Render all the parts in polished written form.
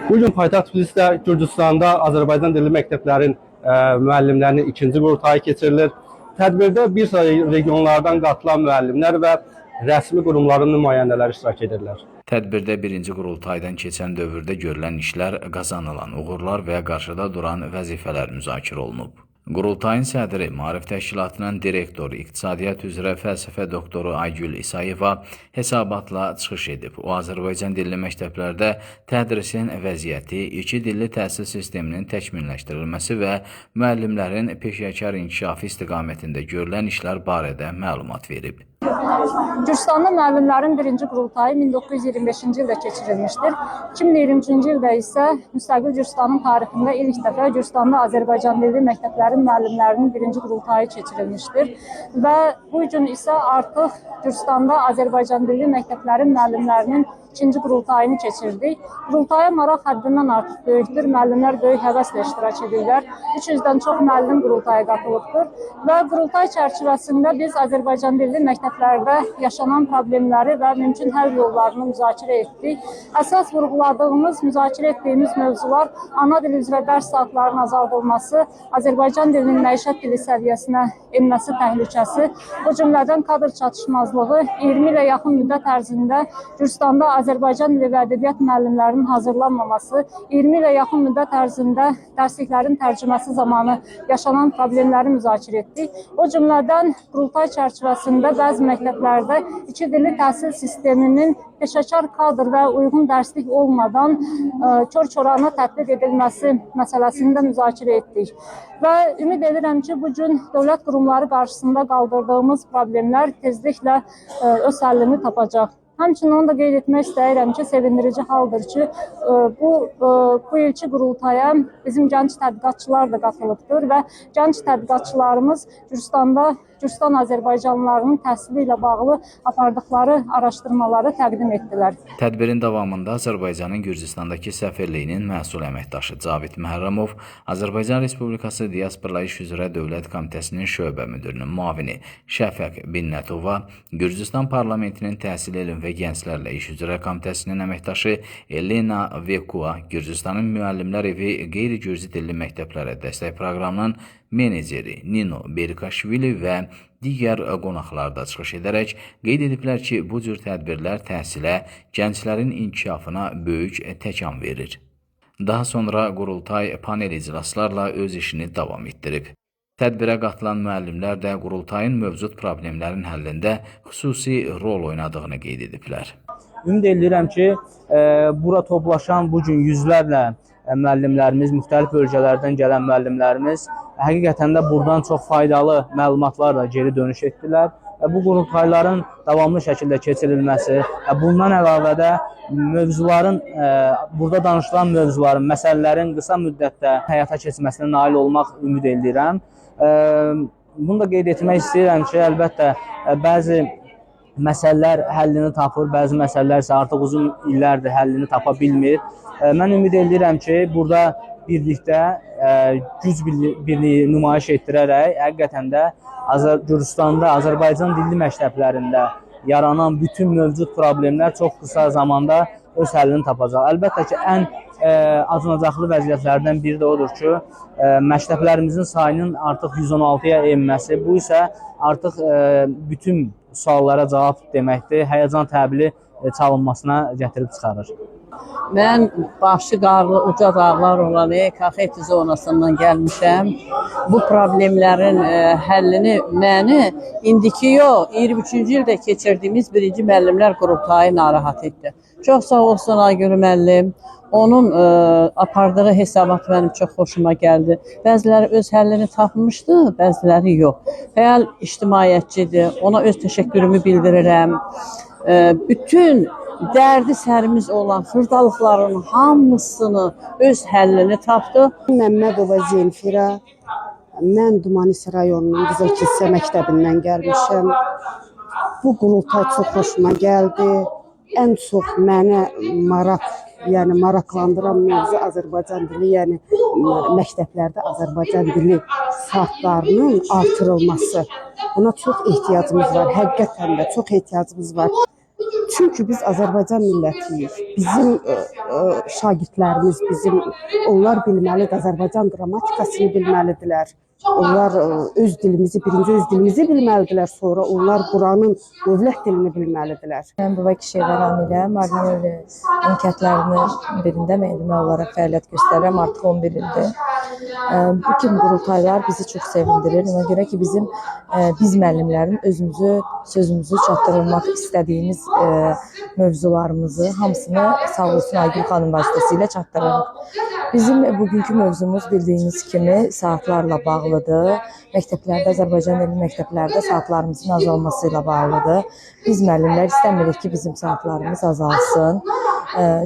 Bugün paytaxt Tbilisdə, Gürcüstanda Azərbaycan dilli məktəblərin müəllimlərinin ikinci qurultayı keçirilir. Tədbirdə bir sıra regionlardan qatılan müəllimlər və rəsmi qurumların nümayəndələri iştirak edirlər. Tədbirdə birinci qurultaydan keçən dövrdə görülən işlər, qazanılan uğurlar və qarşıda duran vəzifələr müzakirə olunub. Qurultayın sədri, Maarif Təşkilatının direktoru, İqtisadiyyat üzrə fəlsəfə doktoru Aygül İsayeva hesabatla çıxış edib. O, Azərbaycan dilli məktəblərdə tədrisin vəziyyəti, iki dilli təhsil sisteminin təkmilləşdirilməsi və müəllimlərin peşəkar inkişafı istiqamətində görülən işlər barədə məlumat verib. Gürcüstanda müəllimlərin birinci qurultayı 1925-ci ildə keçirilmişdir. 2020-ci ildə isə müstəqil Gürcüstanın tarixində ilk dəfə Gürcüstanda Azərbaycan dilli məktəblərin müəllimlərinin birinci qurultayı keçirilmişdir. Və bu gün isə artıq Gürcüstanda Azərbaycan dilli məktəblərin müəllimlərinin ikinci qurultayını keçirdik. Qurultaya maraq həddindən artıq böyükdür. Müəllimlər böyük həvəslə iştirak edirlər. 300-dən çox müəllim qurultaya qatılıbdır. Və qurultay çərçivəsində biz Azərbaycan dilli məktəblərdə yaşanan problemləri və mümkün həll yollarını müzakirə etdik. Əsas vurğuladığımız, müzakirə etdiyimiz mövzular ana dil üzrə dərs saatlarının azaldılması, Azərbaycan dilinin məişət dili səviyyəsinə enməsi təhlükəsi, bu cümlədən kadr çatışmazlığı, 20 ilə yaxın müddət ərzində Gürcüstanda Azərbaycan dili və ədəbiyyat müəllimlərinin hazırlanmaması, 20 ilə yaxın müddət ərzində dərsliklərin tərcüməsi zamanı yaşanan problemləri müzakirə etdik. O cümlədən qurultay çərçivəsində bəzi məktəblərdə iki dilli təhsil sisteminin peşəkar kadr və uyğun dərslik olmadan kör-körana tətbiq edilməsi məsələsini də müzakirə etdik. Və ümid edirəm ki, bu gün dövlət qurumları qarşısında qaldırdığımız problemlər tezliklə öz həllini tapacaq. Həmçinin onu da qeyd etmək istəyirəm ki, sevindirici haldır ki, bu ilki qurultaya bizim gənc tədqiqatçılar da qatılıbdır və gənc tədqiqatçılarımız Gürcüstan Azərbaycanlılarının təhsili ilə bağlı apardıqları araşdırmaları təqdim etdilər. Tədbirin davamında Azərbaycanın Gürcüstandakı səfirliyinin məsul əməkdaşı Cavid Məhərrəmov, Azərbaycan Respublikası Diaspora İş üzrə Dövlət Komitəsinin şöbə müdirinin müavini Şəfəq Binnətova, Gürcüstan Parlamentinin Təhsil Elm və Gənclərlə İş üzrə Komitəsinin əməkdaşı Elena Vekua, Gürcüstanın Müəllimlər Evi qeyri-gürcü dilli məktəblərə dəstək proqramının meneceri Nino Berikaşvili və digər qonaqlar da çıxış edərək qeyd ediblər ki, bu cür tədbirlər təhsilə, gənclərin inkişafına böyük təkan verir. Daha sonra qurultay panel iclaslarla öz işini davam etdirib. Tədbirə qatılan müəllimlər də qurultayın mövcud problemlərin həllində xüsusi rol oynadığını qeyd ediblər. Ümid edirəm ki, bura toplaşan bugün yüzlərlə müəllimlərimiz, müxtəlif bölgələrdən gələn müəllimlərimiz həqiqətən də buradan çox faydalı məlumatlarla geri dönüş etdilər. Bu qurultayların davamlı şəkildə keçirilməsi, bundan əlavə də burada danışılan mövzuların, məsələlərin qısa müddətdə həyata keçməsinə nail olmaq ümid edirəm. Bunu da qeyd etmək istəyirəm ki, əlbəttə bəzi məsələlər həllini tapır, bəzi məsələlər isə artıq uzun illərdir həllini tapa bilmir. Mən ümid edirəm ki, burada birlikdə güc birliyi nümayiş etdirərək həqiqətən də Gürcüstanda, Azərbaycan dilli məktəblərində yaranan bütün mövcud problemlər çox qısa zamanda öz həllini tapacaq. Əlbəttə ki, ən acınacaqlı vəziyyətlərdən biri də odur ki, məktəblərimizin sayının artıq 116-ya enməsi, bu isə artıq bütün suallara cavab deməkdir, həyəcan təbili çalınmasına gətirib çıxarır. Mən başı qarlı, uca dağlar olan KXT zonasından gəlmişəm. Bu problemlərin həllini indiki yox, 23-cü ildə keçirdiyimiz birinci müəllimlər qurultayı narahat etdi. Çox sağ olsun Aygül müəllim. Onun apardığı hesabat mənim çox xoşuma gəldi. Bəziləri öz həllini tapmışdı, bəziləri yox. Fəal ictimaiyyətçidir, ona öz təşəkkürümü bildirirəm. Bütün dərdi sərimiz olan xırdalıqların hamısını öz həllini tapdı. Məmmədova Zemfira, mən Dumanis rayonunun Qızıl Kilsə məktəbindən gəlmişəm. Bu qurultay çox xoşuma gəldi. Ən çox mənə maraqlandıran mövzu Azərbaycan dili, yəni məktəblərdə Azərbaycan dili saatlarının artırılması. Buna çox ehtiyacımız var, həqiqətən də çox ehtiyacımız var. Çünki biz Azərbaycan millətiyik. Bizim şagirdlərimiz, onlar bilməlidir, Azərbaycan qrammatikasını bilməlidirlər. Onlar birinci öz dilimizi bilməlidirlər, sonra onlar buranın dövlət dilini bilməlidirlər. Mən Buvaki Şevər Amilə, Marniyeli kəndlərinin birində müəllimə olaraq fəaliyyət göstərirəm, artıq 11 ildir. Bu kimi qurultaylar bizi çox sevindirir. Ona görə ki, biz müəllimlərin sözümüzü çatdırılmaq istədiyimiz mövzularımızı hamısını sağ olsun Aygül xanım vasitəsilə çatdırırıq. Bizim bugünkü mövzumuz bildiyiniz kimi saatlarla bağlıdır. Məktəblərdə, Azərbaycan dilli məktəblərdə saatlarımızın azalması ilə bağlıdır. Biz müəllimlər istəmirik ki, bizim saatlarımız azalsın.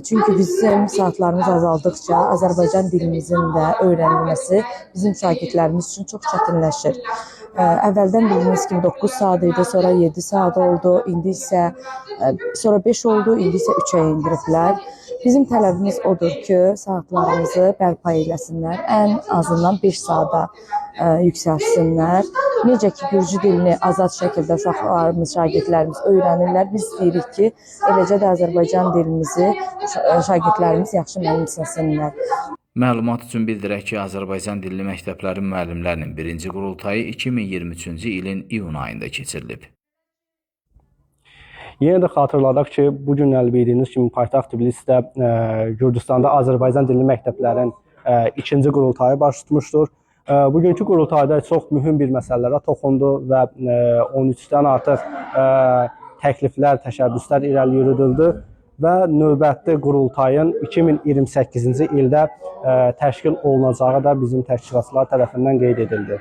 Çünki bizim saatlarımız azaldıkça Azərbaycan dilimizin də öyrənilməsi bizim şagirdlərimiz üçün çox çətinləşir. Əvvəldən bildiyiniz kimi 9 saat idi, sonra 7 saat oldu, sonra 5 oldu, indi isə 3-ə indiriblər. Bizim tələbimiz odur ki, saatlarımızı bərpa eləsinlər, ən azından 5 saata yüksəlsinlər. Necə ki, Gürcü dilini azad şəkildə uşaqlarımız, şagirdlərimiz öyrənirlər. Biz deyirik ki, eləcə də Azərbaycan dilimizi şagirdlərimiz yaxşı mənimsəsinlər. Məlumat üçün bildirək ki, Azərbaycan dilli məktəblərin müəllimlərinin birinci qurultayı 2023-cü ilin iyun ayında keçirilib. Yenə də xatırladaq ki, bugün bildiyiniz kimi paytaxt Tbilisdə Gürcüstanda Azərbaycan dilli məktəblərin ikinci qurultayı baş tutmuşdur. Bugünkü qurultayda çox mühüm bir məsələlərə toxundu və 13-dən artıq təkliflər, təşəbbüslər irəli yürüdüldü və növbəti qurultayın 2028-ci ildə təşkil olunacağı da bizim təşkilatçılar tərəfindən qeyd edildi.